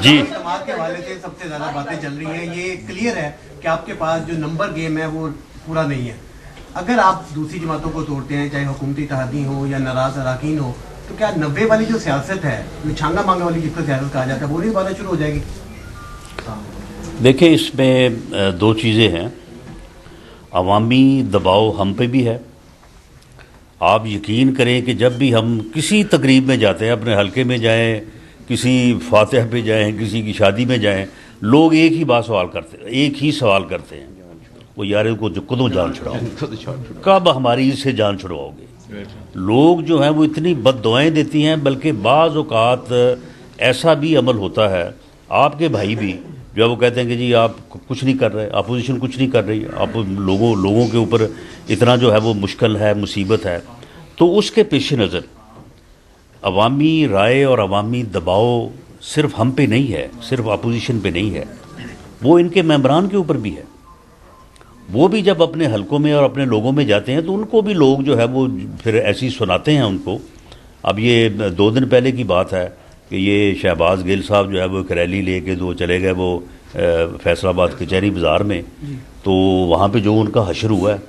जी के हवाले से सबसे ज्यादा बातें चल रही हैं। ये क्लियर है कि आपके पास जो नंबर गेम है वो पूरा नहीं है। अगर आप दूसरी जमातों को तोड़ते हैं, चाहे हुकूमती इत्तेहादी हो या नाराज अरकान हो, तो क्या 90 वाली जो सियासत है, मिछांगा मांगा वाली जिसको सियासत कहा जाता है, वो नहीं दोबारा शुरू हो जाएगी? देखिए, इसमें दो चीज़ें हैं। अवामी दबाव हम पे भी है। आप यकीन करें कि जब भी हम किसी तकरीब में जाते हैं, अपने हलके में जाएं, किसी फातिहा पे जाएं, किसी की शादी में जाएं, लोग एक ही सवाल करते हैं, वो यार को कदों जान छुड़ाओ, कब हमारी इससे जान छुड़वाओगे। लोग जो हैं वो इतनी बद्दुआएं देती हैं, बल्कि बाज़ औक़ात ऐसा भी अमल होता है, आपके भाई भी जो है वो कहते हैं कि जी आप कुछ नहीं कर रहे, अपोजिशन कुछ नहीं कर रही, आप लोगों के ऊपर इतना जो है वो मुश्किल है, मुसीबत है। तो उसके पेश नज़र अवामी राय और अवामी दबाव सिर्फ हम पे नहीं है, सिर्फ अपोजिशन पे नहीं है, वो इनके मेंबरान के ऊपर भी है। वो भी जब अपने हलकों में और अपने लोगों में जाते हैं तो उनको भी लोग जो है वो फिर ऐसी सुनाते हैं उनको। अब ये 2 दिन पहले की बात है कि ये शहबाज गिल साहब जो है वो एक रैली लेके तो चले गए वो फैसलाबाद कचहरी बाज़ार में, तो वहाँ पे जो उनका हशर हुआ है,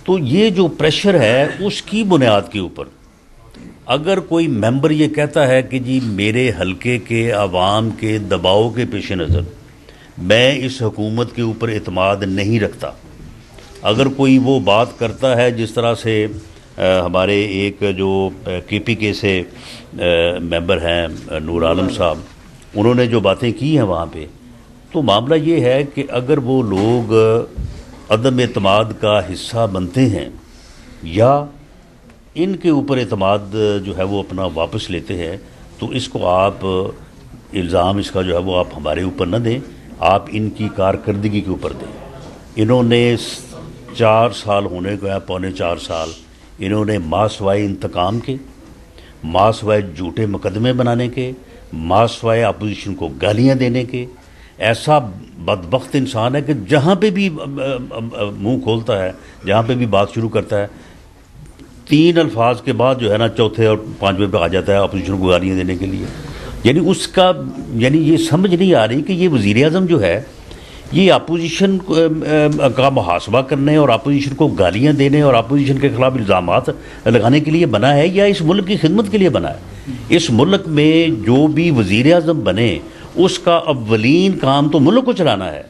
तो ये जो प्रेशर है उसकी बुनियाद के ऊपर अगर कोई मेंबर ये कहता है कि जी मेरे हलके के आवाम के दबाव के पेश नज़र मैं इस हुकूमत के ऊपर एतमाद नहीं रखता, अगर कोई वो बात करता है जिस तरह से हमारे एक जो KPK से मेंबर हैं नूर आलम साहब, उन्होंने जो बातें की हैं वहाँ पे, तो मामला ये है कि अगर वो लोग अदम एतमाद का हिस्सा बनते हैं या इनके ऊपर एतमाद जो है वो अपना वापस लेते हैं, तो इसको आप इल्ज़ाम इसका जो है वो आप हमारे ऊपर न दें, आप इनकी कारकर्दगी के ऊपर दें। इन्होंने 4 साल होने को है, पौने 4 साल, इन्होंने मासवाए इंतकाम के, मासवाए झूठे मुकदमे बनाने के, मासवाए अपोजिशन को गालियाँ देने के, ऐसा बदबख्त इंसान है कि जहाँ पे भी मुंह खोलता है, जहाँ पे भी बात शुरू करता है, 3 अल्फाज के बाद जो है ना चौथे और 5वें पे आ जाता है अपोजिशन को गालियाँ देने के लिए। यानी ये समझ नहीं आ रही कि ये वज़ीर आज़म जो है ये अपोजिशन का मुहासबा करने और अपोजिशन को गालियाँ देने और अपोजिशन के ख़िलाफ़ इल्ज़ामात लगाने के लिए बना है या इस मुल्क की खिदमत के लिए बना है। इस मुल्क में जो भी वज़ीर आज़म बने उसका अव्वलीन काम तो मुल्क को चलाना है,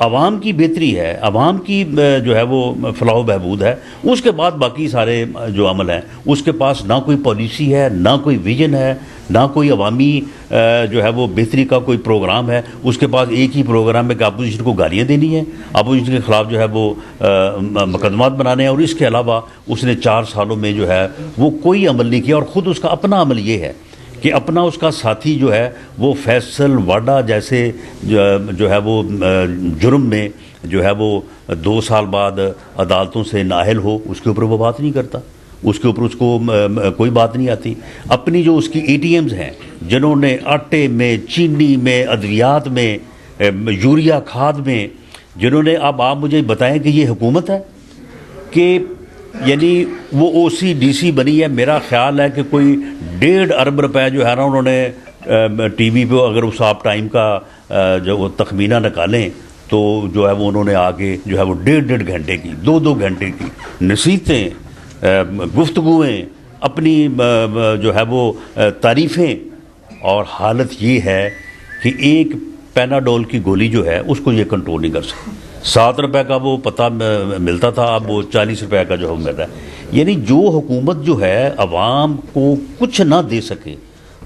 अवाम की बेहतरी है, अवाम की जो है वो फलाह बहबूद है, उसके बाद बाकी सारे जो अमल हैं। उसके पास ना कोई पॉलिसी है, ना कोई विजन है, ना कोई अवामी जो है वो बेहतरी का कोई प्रोग्राम है। उसके पास एक ही प्रोग्राम है कि अपोजिशन को गालियाँ देनी है, अपोजिशन के ख़िलाफ़ जो है वो मुकदमात बनाने हैं, और इसके अलावा उसने 4 सालों में जो है वो कोई अमल नहीं किया। और ख़ुद उसका अपना अमल ये है कि अपना उसका साथी जो है वो फैसल वाडा जैसे जो है वो जुर्म में जो है वो 2 साल बाद अदालतों से नाअहल हो, उसके ऊपर वो बात नहीं करता, उसके ऊपर उसको कोई बात नहीं आती। अपनी जो उसकी ATMs हैं जिन्होंने आटे में, चीनी में, अद्वियात में, यूरिया खाद में, जिन्होंने, अब आप मुझे बताएं कि ये हुकूमत है कि यानी वो OCDC बनी है। मेरा ख्याल है कि कोई 1.5 अरब रुपए जो है ना उन्होंने TV पे, अगर उस आप टाइम का जो वो तखमीना निकालें तो जो है वो उन्होंने आगे जो है वो 1.5 घंटे की, 2 घंटे की नसीहतें, गुफ्तगुएँ, अपनी जो है वो तारीफ़ें, और हालत ये है कि एक पैनाडोल की गोली जो है उसको ये कंट्रोल नहीं कर सकती। 7 रुपए का वो पता मिलता था, अब वो 40 रुपए का जो है मिल रहा है। यानी जो हुकूमत जो है अवाम को कुछ ना दे सके,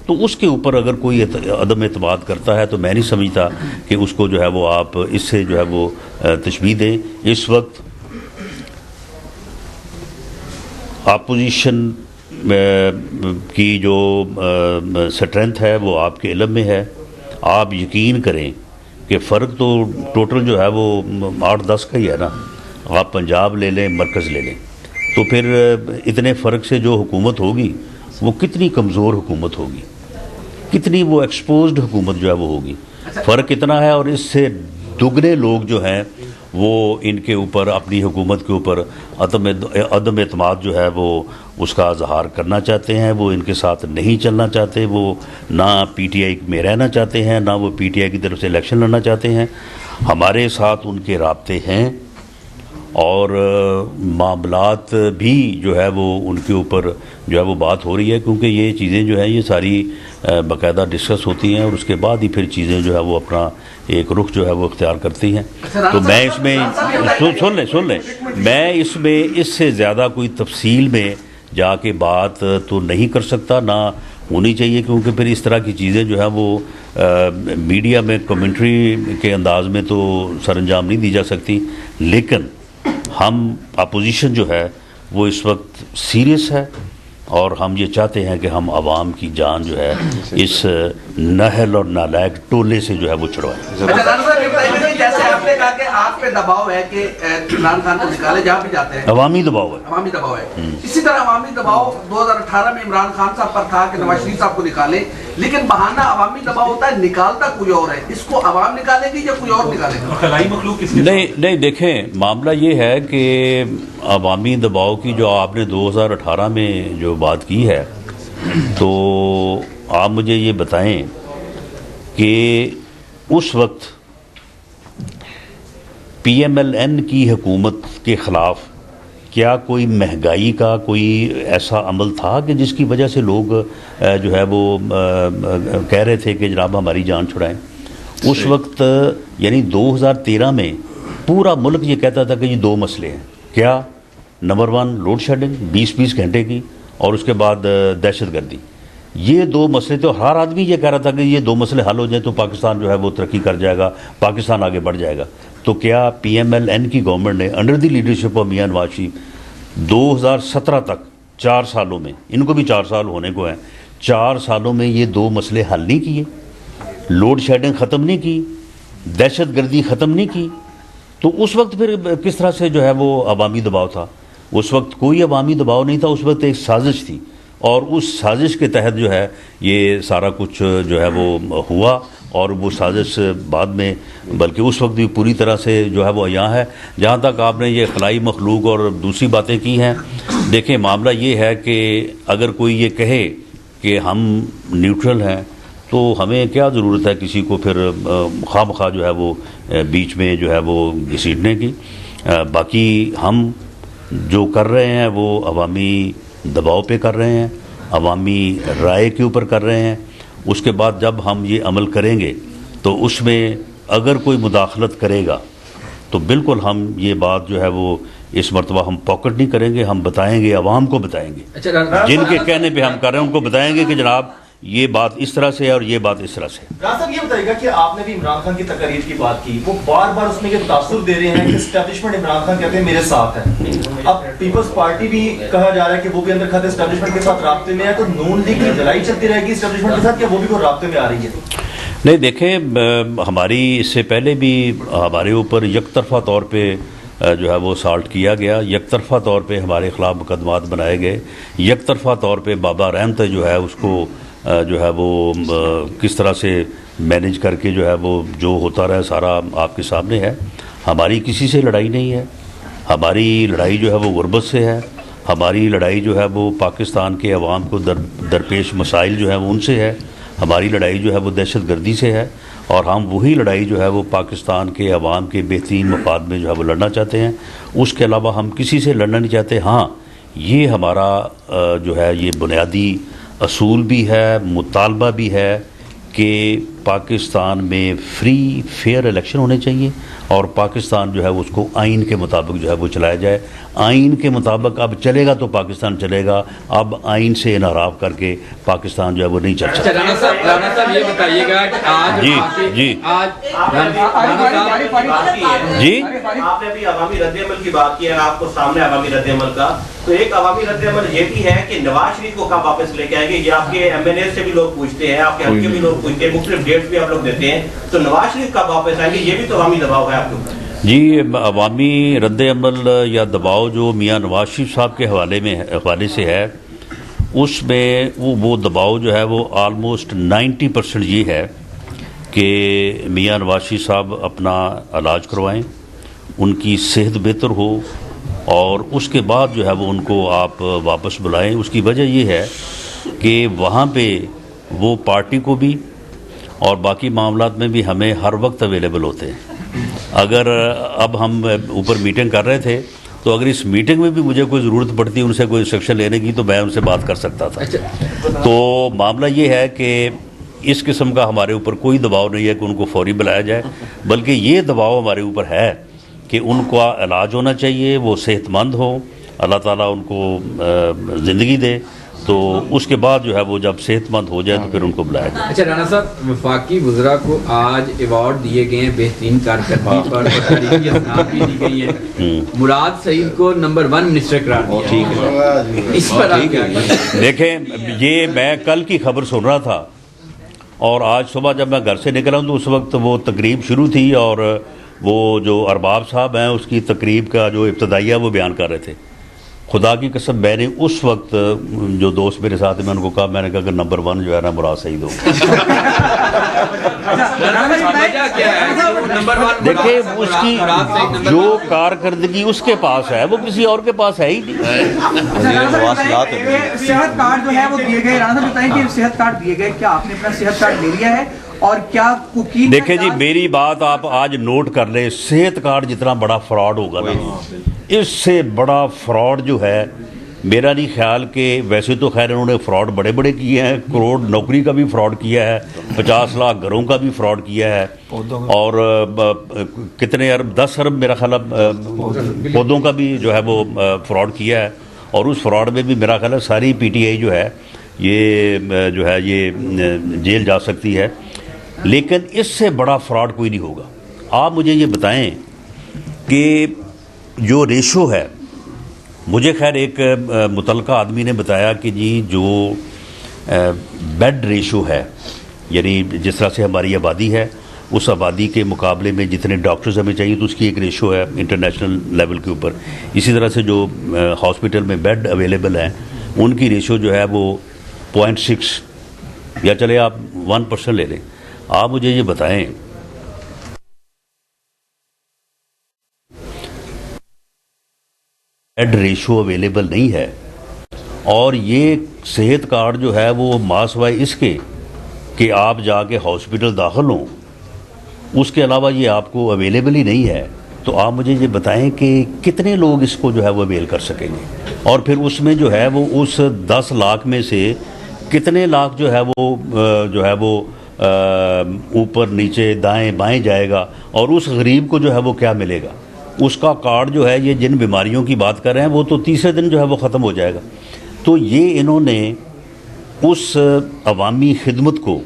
तो उसके ऊपर अगर कोई अदम एतमाद करता है तो मैं नहीं समझता कि उसको जो है वो आप इससे जो है वो तशबीह दें। इस वक्त अपोजिशन की जो स्ट्रेंथ है वो आपके इल्म में है। आप यकीन करें कि फ़र्क तो टोटल जो है वो 8-10 का ही है ना। आप पंजाब ले लें, मरकज़ ले लें, तो फिर इतने फ़र्क से जो हुकूमत होगी वो कितनी कमज़ोर हुकूमत होगी, कितनी वो एक्सपोज्ड हुकूमत जो है वो होगी। फ़र्क इतना है, और इससे दुगने लोग जो हैं वो इनके ऊपर, अपनी हुकूमत के ऊपर अदम एतमाद जो है वो उसका इजहार करना चाहते हैं, वो इनके साथ नहीं चलना चाहते, वो ना पीटीआई में रहना चाहते हैं, ना वो पीटीआई की तरफ से इलेक्शन लड़ना चाहते हैं। हमारे साथ उनके राब्ते हैं और मामलात भी जो है वो उनके ऊपर जो है वो बात हो रही है, क्योंकि ये चीज़ें जो हैं ये सारी बाकायदा डिस्कस होती हैं और उसके बाद ही फिर चीज़ें जो है वो अपना एक रुख जो है वो इख्तियार करती हैं। तो मैं इसमें सुन लें मैं इसमें इससे ज़्यादा कोई तफसील में जाके बात तो नहीं कर सकता, ना होनी चाहिए, क्योंकि फिर इस तरह की चीज़ें जो है वो मीडिया में कमेंट्री के अंदाज में तो सरंजाम नहीं दी जा सकती। लेकिन हम अपोजिशन जो है वो इस वक्त सीरियस है और हम ये चाहते हैं कि हम आवाम की जान जो है इस नहल और नालायक टोले से जो है वो छुड़वाएं। जैसे आपने कहा कि आप पे दबाव है कि इमरान खान को निकाले, जहाँ भी जाते हैं अवामी दबाव है, अवामी दबाव है। इसी तरह अवामी दबाव 2018 में इमरान खान साहब पर था कि नवाज शरीफ साहब को निकाले, लेकिन बहाना अवामी दबाव होता है, निकालता कोई और है। इसको अवाम निकालेगी या कोई और निकालेगा? खलाई मखलूक किसके? नहीं देखें, मामला ये है कि अवामी दबाव की जो आपने 2018 में जो बात की है, तो आप मुझे ये बताएं कि उस वक्त PMLN की हुकूमत के ख़िलाफ़ क्या कोई महंगाई का कोई ऐसा अमल था कि जिसकी वजह से लोग जो है वो कह रहे थे कि जनाब हमारी जान छुड़ाएं? उस वक्त यानी 2013 में पूरा मुल्क ये कहता था कि ये दो मसले हैं। क्या? नंबर 1 लोड शेडिंग 20-20 घंटे की, और उसके बाद दहशतगर्दी। ये दो मसले, तो हर आदमी ये कह रहा था कि ये दो मसले हल हो जाए तो पाकिस्तान जो है वो तरक्की कर जाएगा, पाकिस्तान आगे बढ़ जाएगा। तो क्या PMLN की गवर्नमेंट ने अंडर द लीडरशिप ऑफ मियां नवाज शरीफ 2017 तक 4 सालों में, इनको भी 4 साल होने को हैं, 4 सालों में ये दो मसले हल नहीं किए? लोड शेडिंग ख़त्म नहीं की, दहशतगर्दी ख़त्म नहीं की, तो उस वक्त फिर किस तरह से जो है वो अवामी दबाव था? उस वक्त कोई अवामी दबाव नहीं था, उस वक्त एक साजिश थी और उस साजिश के तहत जो है ये सारा कुछ जो है वो हुआ। और वो साजिश बाद में, बल्कि उस वक्त भी पूरी तरह से जो है वो यहाँ है। जहाँ तक आपने ये खलाई मखलूक और दूसरी बातें की हैं, देखें मामला ये है कि अगर कोई ये कहे कि हम न्यूट्रल हैं तो हमें क्या ज़रूरत है किसी को फिर खामखा जो है वो बीच में जो है वो घसीटने की। बाकी हम जो कर रहे हैं वो अवामी दबाव पे कर रहे हैं, अवामी राय के ऊपर कर रहे हैं। उसके बाद जब हम ये अमल करेंगे तो उसमें अगर कोई मुदाखलत करेगा तो बिल्कुल हम ये बात जो है वो इस मरतबा हम पॉकेट नहीं करेंगे, हम बताएंगे, अवाम को बताएंगे। जिनके कहने पे हम कर रहे हैं उनको बताएंगे कि जनाब ये बात इस तरह से है और ये बात इस तरह से। साहब ये बताइएगा कि आपने भी इमरान खान की तकरीर की बात की, वो बार बार उसमें ये तासुर दे रहे हैं कि एस्टैब्लिशमेंट इमरान खान कहते हैं मेरे साथ है। अब पीपल्स पार्टी भी कहा जा रहा है कि वो भी अंदर खाते एस्टैब्लिशमेंट के साथ राब्ते में है, तो नून लीग की लड़ाई चलती रहेगी एस्टैब्लिशमेंट के साथ, या वो भी कोई राब्ते में आ रही है? नहीं देखें, हमारी इससे पहले भी हमारे ऊपर यकतरफा तौर पर जो है वो साल्ट किया गया, यकतरफा तौर पे हमारे ख़िलाफ़ मुकदमात बनाए गए, यकतरफा तौर पे बाबा रहमत जो है उसको जो है वो किस तरह से मैनेज करके जो है वो जो होता रहा सारा आपके सामने है। हमारी किसी से लड़ाई नहीं है, हमारी लड़ाई जो है वो गुर्बत से है, हमारी लड़ाई जो है वो पाकिस्तान के अवाम को दरपेश मसाइल जो है वो उनसे है, हमारी लड़ाई जो है वो दहशतगर्दी से है, और हम वही लड़ाई जो है वो पाकिस्तान के अवाम के बेहतरीन मफाद में जो है वो लड़ना चाहते हैं। उसके अलावा हम किसी से लड़ना नहीं चाहते। हाँ, ये हमारा जो है ये बुनियादी असूल भी है, मुतालबा भी है कि पाकिस्तान में फ्री फेयर इलेक्शन होने चाहिए और पाकिस्तान जो है उसको आइन के मुताबिक जो है वो चलाया जाए। आइन के मुताबिक अब चलेगा तो पाकिस्तान चलेगा, अब आइन से इनहराफ करके पाकिस्तान जो है वो नहीं चल सकता। राणा साहब ये बताइएगा कि आज जी आपने भी अवामी रद्द-ए-अमल की बात की है, आपको सामने अवामी रद्द-ए-अमल का, तो एक अवामी रद्द-ए-अमल ये भी है कि नवाज शरीफ को कब वापस लेके आएंगे, ये आपके MNA से भी लोग पूछते हैं, आपके हल्के भी लोग पूछते हैं, मुख्तलिफ डेट्स भी आप लोग देते हैं, तो नवाज शरीफ कब वापस आएंगे, ये भी तो अवामी दबाव है आपके ऊपर। जी, अवामी रद्द-ए-अमल या दबाव जो मियां नवाज शरीफ साहब के हवाले से है, उसमें वो दबाव जो है वो आलमोस्ट 90% ये है कि मियां नवाज शरीफ साहब अपना इलाज करवाएं, उनकी सेहत बेहतर हो और उसके बाद जो है वो उनको आप वापस बुलाएं। उसकी वजह ये है कि वहाँ पे वो पार्टी को भी और बाकी मामलात में भी हमें हर वक्त अवेलेबल होते हैं। अगर अब हम ऊपर मीटिंग कर रहे थे तो अगर इस मीटिंग में भी मुझे कोई ज़रूरत पड़ती उनसे कोई इंस्ट्रक्शन लेने की तो मैं उनसे बात कर सकता था। तो मामला ये है कि इस किस्म का हमारे ऊपर कोई दबाव नहीं है कि उनको फौरी बुलाया जाए, बल्कि ये दबाव हमारे ऊपर है कि उनका इलाज होना चाहिए, वो सेहतमंद हो, अल्लाह ताला उनको ज़िंदगी दे, तो उसके बाद जो है वो जब सेहतमंद हो जाए तो फिर उनको बुलाया जाए। अच्छा राना साहब, वफाकी वज़रा को आज अवार्ड दिए गए हैं बेहतरीन कारकर्दगी पर और तारीखी असनाद भी दी गई है। मुराद सईद को नंबर 1 मिनिस्टर करार दिया। ठीक है, इस पर आप क्या कहें? देखें, ये मैं कल की खबर सुन रहा था और आज सुबह जब मैं घर से निकला हूँ तो उस वक्त वो तकरीब शुरू थी और वो जो अरबाब साहब हैं उसकी तकरीब का जो इब्तदाइया वो बयान कर रहे थे। खुदा की कसम मैंने उस वक्त जो दोस्त मेरे साथ में उनको कहा, मैंने कहा कि नंबर 1 जो है ना मुराद सईद हो। देखिए उसकी जो कारकर्दगी उसके पास है वो किसी और के पास है ही नहीं। सेहत कार्ड जो है वो दिए गए, राना साहब बताएं कि सेहत कार्ड दिए गए, क्या आपने अपना सेहत कार्ड ले लिया है और क्या कुकीन? देखिए जी, मेरी बात आप आज नोट कर ले, सेहत कार्ड जितना बड़ा फ्रॉड होगा ना, इससे बड़ा फ्रॉड जो है मेरा नहीं ख्याल कि, वैसे तो खैर इन्होंने फ्रॉड बड़े बड़े किए हैं, करोड़ नौकरी का भी फ्रॉड किया है, 50 लाख घरों का भी फ्रॉड किया है और कितने अरब 10 अरब मेरा ख्याल पौधों का भी जो है वो फ्रॉड किया है। और उस फ्रॉड में भी मेरा ख्याल है सारी PTI जो है ये जो है ये जेल जा सकती है, लेकिन इससे बड़ा फ्रॉड कोई नहीं होगा। आप मुझे ये बताएं कि जो रेशो है, मुझे खैर एक मुतलका आदमी ने बताया कि जी जो बेड रेशो है, यानी जिस तरह से हमारी आबादी है उस आबादी के मुकाबले में जितने डॉक्टर्स हमें चाहिए तो उसकी एक रेशो है इंटरनेशनल लेवल के ऊपर। इसी तरह से जो हॉस्पिटल में बेड अवेलेबल हैं उनकी रेशो जो है वो 0.6 या चले आप 1% ले लें। आप मुझे ये बताएं बेड रेशो अवेलेबल नहीं है और ये सेहत कार्ड जो है वो मासवाए इसके कि आप जाके हॉस्पिटल दाखिल हों, उसके अलावा ये आपको अवेलेबल ही नहीं है, तो आप मुझे ये बताएं कि कितने लोग इसको जो है वो अवेल कर सकेंगे और फिर उसमें जो है वो उस 10 लाख में से कितने लाख जो है वो ऊपर नीचे दाएं बाएं जाएगा और उस गरीब को जो है वो क्या मिलेगा। उसका कार्ड जो है, ये जिन बीमारियों की बात कर रहे हैं वो तो तीसरे दिन जो है वो ख़त्म हो जाएगा। तो ये इन्होंने उस अवामी खिदमत को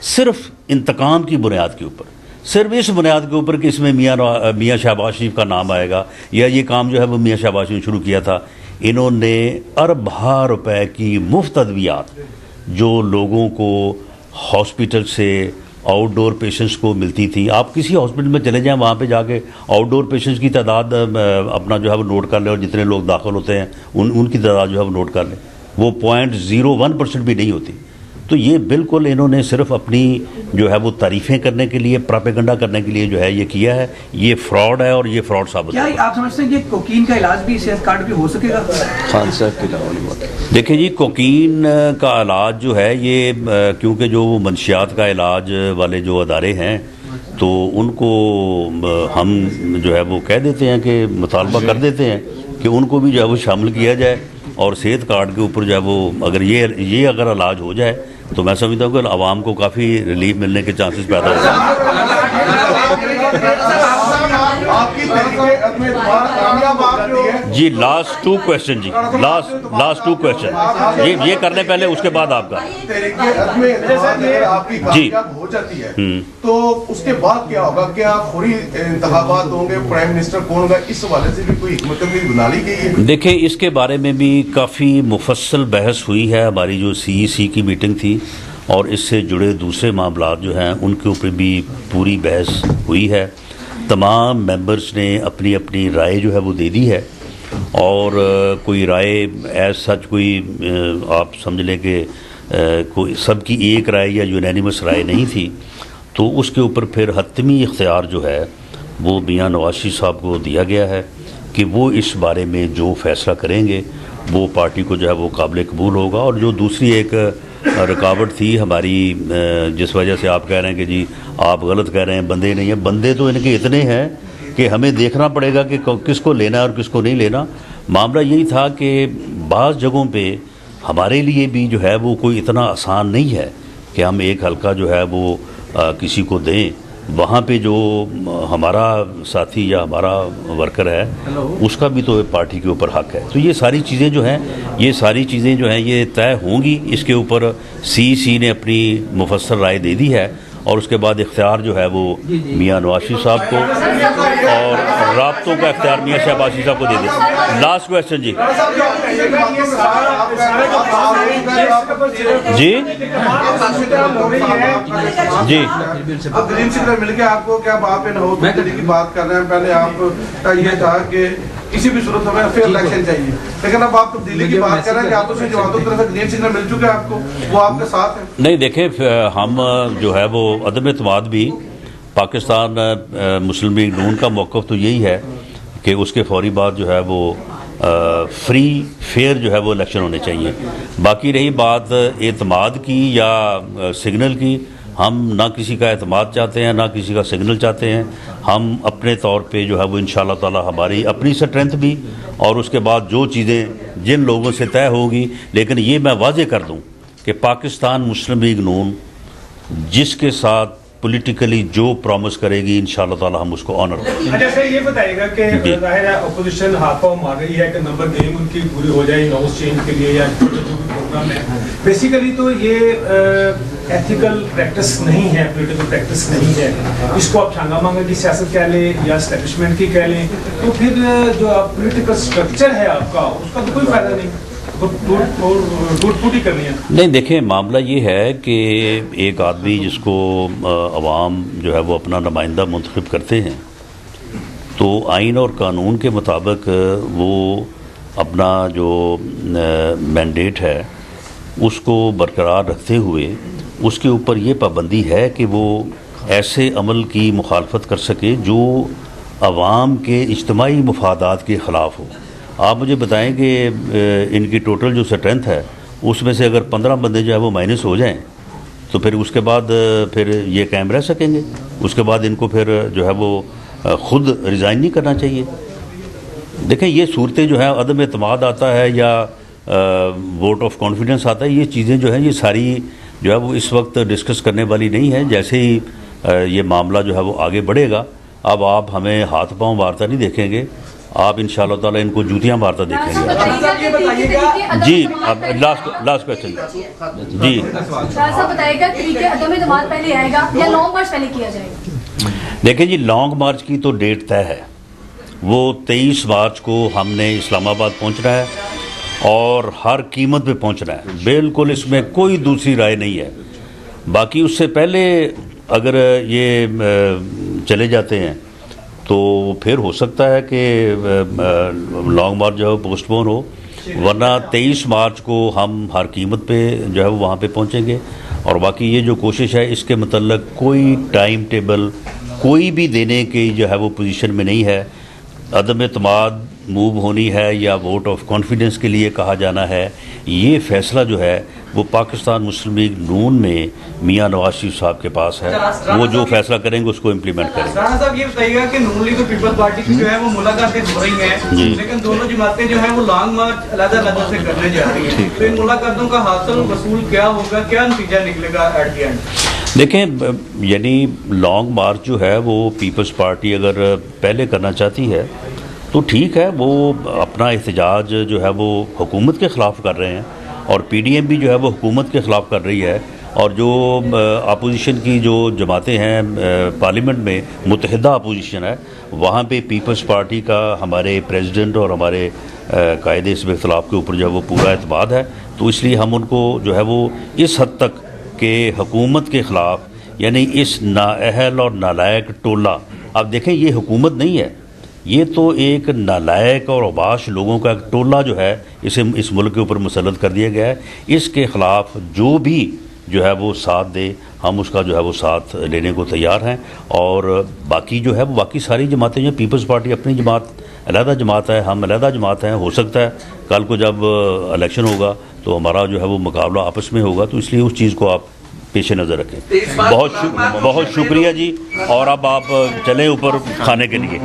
सिर्फ इंतकाम की बुनियाद के ऊपर, सिर्फ इस बुनियाद के ऊपर कि इसमें मियाँ शहबाज शरीफ का नाम आएगा या ये काम जो है वो मियाँ शहबाज शरीफ ने शुरू किया था, इन्होंने अरबा रुपए की मुफ्त अद्वियात जो लोगों को हॉस्पिटल से आउटडोर पेशेंट्स को मिलती थी, आप किसी हॉस्पिटल में चले जाएं वहाँ पे जाके आउटडोर पेशेंट्स की तादाद अपना जो है वो नोट कर लें और जितने लोग दाखिल होते हैं उनकी तादाद जो है वो नोट कर लें, वो 0.01% भी नहीं होती। तो ये बिल्कुल इन्होंने सिर्फ अपनी जो है वो तारीफ़ें करने के लिए, प्रोपेगेंडा करने के लिए जो है ये किया है। ये फ्रॉड है और ये फ्रॉड साबित क्या आप समझते हैं कि कोकीन का इलाज भी सेहत कार्ड पे हो सकेगा? खान साहब की बात देखिए जी, कोकीन का इलाज जो है ये क्योंकि जो मंशियात का इलाज वाले जो अदारे हैं तो उनको हम जो है वो कह देते हैं कि मुतालबा कर देते हैं कि उनको भी जो है वो शामिल किया जाए और सेहत कार्ड के ऊपर जो है वो अगर ये अगर इलाज हो जाए तो मैं समझता हूँ कि आवाम को काफ़ी रिलीफ मिलने के चांसेस पैदा हो जी। लास्ट 2 क्वेश्चन जी, लास्ट 2 क्वेश्चन ये करने पहले उसके बाद आपका जी हो जाती है तो उसके बाद क्या होगा? क्या फौरी इंतखाबात होंगे? प्राइम मिनिस्टर कौन होगा? इस हवाले से भी कोई हिकमत बना ली गई है? देखिए, इसके बारे में भी काफ़ी मुफस्सल बहस हुई है। हमारी जो CEC की मीटिंग थी और इससे जुड़े दूसरे मामलात जो हैं उनके ऊपर भी पूरी बहस हुई है। तमाम मेंबर्स ने अपनी अपनी राय जो है वो दे दी है और कोई राय एज सच कोई आप समझ लें कि कोई सबकी एक राय या यूनानिमस राय नहीं थी। तो उसके ऊपर फिर हतमी इख्तियार जो है वो मियाँ नवाज शरीफ साहब को दिया गया है कि वो इस बारे में जो फैसला करेंगे वो पार्टी को जो है वो काबिल कबूल होगा। और जो दूसरी एक रुकावट थी हमारी, जिस वजह से आप कह रहे हैं कि जी आप गलत कह रहे हैं, बंदे नहीं हैं, बंदे तो इनके इतने हैं कि हमें देखना पड़ेगा कि किसको लेना है और किसको नहीं लेना। मामला यही था कि बाज़ जगहों पे हमारे लिए भी जो है वो कोई इतना आसान नहीं है कि हम एक हल्का जो है वो किसी को दें। वहाँ पे जो हमारा साथी या हमारा वर्कर है उसका भी तो पार्टी के ऊपर हक है। तो ये सारी चीज़ें जो हैं ये तय होंगी। इसके ऊपर सीईसी ने अपनी मुफस्सल राय दे दी है और उसके बाद इख्तियार जो है वो मियाँ नवाज शरीफ साहब को और राब्तों का इख्तियार मियाँ शहबाज साहब को दे दिया। लास्ट क्वेश्चन जी। जी जी अब ग्रीन सिग्नल मिल गया आपको, क्या आप इन हाउस बिजली की बात कर रहे हैं? पहले आपका ये था कि किसी भी सूरत में फेयर इलेक्शन चाहिए, लेकिन अब आप तब्दीली की बात कर रहे हैं कि आपको जमातों की तरफ से ग्रीन सिग्नल मिल चुका है, आपको वो आपके साथ है? नहीं, देखें हम जो है वो अदम एतमाद भी पाकिस्तान मुस्लिम लीग नून का मौक़िफ़ तो यही है कि उसके फौरी बाद जो है वो फ्री फेयर जो है वो इलेक्शन होने चाहिए। बाकी रही बात एतमाद की या सिग्नल की, हम ना किसी का एतमाद चाहते हैं ना किसी का सिग्नल चाहते हैं। हम अपने तौर पे जो है वो इंशाअल्लाह ताला हमारी अपनी स्ट्रेंथ भी और उसके बाद जो चीज़ें जिन लोगों से तय होगी। लेकिन ये मैं वाजे कर दूं कि पाकिस्तान मुस्लिम लीग नून जिसके साथ पॉलिटिकली जो प्रॉमिस करेगी इंशाअल्लाह ताला हम उसको ऑनर करेंगे। अच्छा सर, ये बताइएगा कि जाहिर है अपोजिशन हाथों मार रही है कि नंबर गेम उनकी पूरी हो जाए नॉर्म्स चेंज के लिए या जो भी प्रोग्राम है। बेसिकली तो ये एथिकल प्रैक्टिस नहीं है, पॉलिटिकल प्रैक्टिस नहीं है। इसको आप छांगा मांगा की सियासत कह लें या एस्टेब्लिशमेंट की कह लें, तो फिर जो आप पॉलिटिकल स्ट्रक्चर है आपका उसका तो कोई फायदा नहीं, टूट करनी है। नहीं, देखें मामला ये है कि एक आदमी जिसको अवाम जो है वो अपना नुमाइंदा मुंतखब करते हैं तो आइन और कानून के मुताबिक वो अपना जो मैंडेट है उसको बरकरार रखते हुए उसके ऊपर ये पाबंदी है कि वो ऐसे अमल की मुखालफत कर सके जो अवाम के इज्तिमाई मुफादात के ख़िलाफ़ हो। आप मुझे बताएं कि इनकी टोटल जो स्ट्रेंथ है उसमें से अगर 15 बंदे जो है वो माइनस हो जाएं तो फिर उसके बाद फिर ये कायम रह सकेंगे। उसके बाद इनको फिर जो है वो ख़ुद रिज़ाइन नहीं करना चाहिए। देखें ये सूरतें जो है अदम एतमाद आता है या वोट ऑफ कॉन्फिडेंस आता है, ये चीज़ें जो हैं ये सारी जो है वो इस वक्त डिस्कस करने वाली नहीं है। जैसे ही ये मामला जो है वो आगे बढ़ेगा, अब आप हमें हाथ पांव मारता नहीं देखेंगे, आप इंशाअल्लाह ताला इनको जूतियां मारता देखेंगे। जी अब लास्ट क्वेश्चन जी। बताइएगा तरीके अदम एतमाद पहले आएगा या लॉन्ग मार्च पहले किया जाएगा? देखिए जी, लॉन्ग मार्च की तो डेट तय है, वो 23 मार्च को हमने इस्लामाबाद पहुंचना है और हर कीमत पे पहुंचना है। बिल्कुल इसमें कोई दूसरी राय नहीं है। बाकी उससे पहले अगर ये चले जाते हैं तो फिर हो सकता है कि लॉन्ग मार्च जो है पोस्टपोन हो, वरना 23 मार्च को हम हर कीमत पे जो है वो वहाँ पे पहुँचेंगे। और बाकी ये जो कोशिश है इसके मतलब कोई टाइम टेबल कोई भी देने की जो है वो पोजीशन में नहीं है। अदम एतमाद मूव होनी है या वोट ऑफ कॉन्फिडेंस के लिए कहा जाना है, ये फैसला जो है वो पाकिस्तान मुस्लिम लीग नून में मियाँ नवाज शरीफ साहब के पास है। वो जो फैसला करेंगे उसको इम्प्लीमेंट करेंगे। राणा साहब ये बताइएगा कि नून लीग और पीपल्स पार्टी की जो है वो मुलाकातें हो रही हैं, लेकिन दोनों जमातें जो है वो लॉन्ग मार्च अलग-अलग से करने जा रही हैं, तो इन मुलाकातों का हासिल वसूल क्या होगा, क्या नतीजा निकलेगा एट द एंड? देखें, यानी लॉन्ग मार्च जो है वो पीपल्स पार्टी अगर पहले करना चाहती है तो ठीक है, वो अपना एहतजाज जो है वो हुकूमत के ख़िलाफ़ कर रहे हैं और पीडीएम भी जो है वो हुकूमत के ख़िलाफ़ कर रही है। और जो अपोजिशन की जो जमातें हैं पार्लियामेंट में, मुत्तहिदा अपोजिशन है, वहाँ पे पीपल्स पार्टी का हमारे प्रेसिडेंट और हमारे कायदे इस इख्तिलाफ़ के ऊपर जो है वो पूरा एतमाद है। तो इसलिए हम उनको जो है वो इस हद तक के हुकूमत के ख़िलाफ़, यानी इस नाअहल और नालायक टोला, अब देखें ये हुकूमत नहीं है, ये तो एक नालायक और अबाश लोगों का टोला जो है इसे इस मुल्क के ऊपर मुसल्लत कर दिया गया है। इसके ख़िलाफ़ जो भी जो है वो साथ दे, हम उसका जो है वो साथ लेने को तैयार हैं। और बाकी जो है वो बाकी सारी जमातें जो पीपल्स पार्टी अपनी जमात अलहदा जमात है, हम अलहदा जमात हैं। हो सकता है कल को जब इलेक्शन होगा तो हमारा जो है वो मुकाबला आपस में होगा, तो इसलिए उस चीज़ को आप पेश नज़र रखें। बहुत शुक्रिया जी। और अब आप चलें ऊपर खाने के लिए।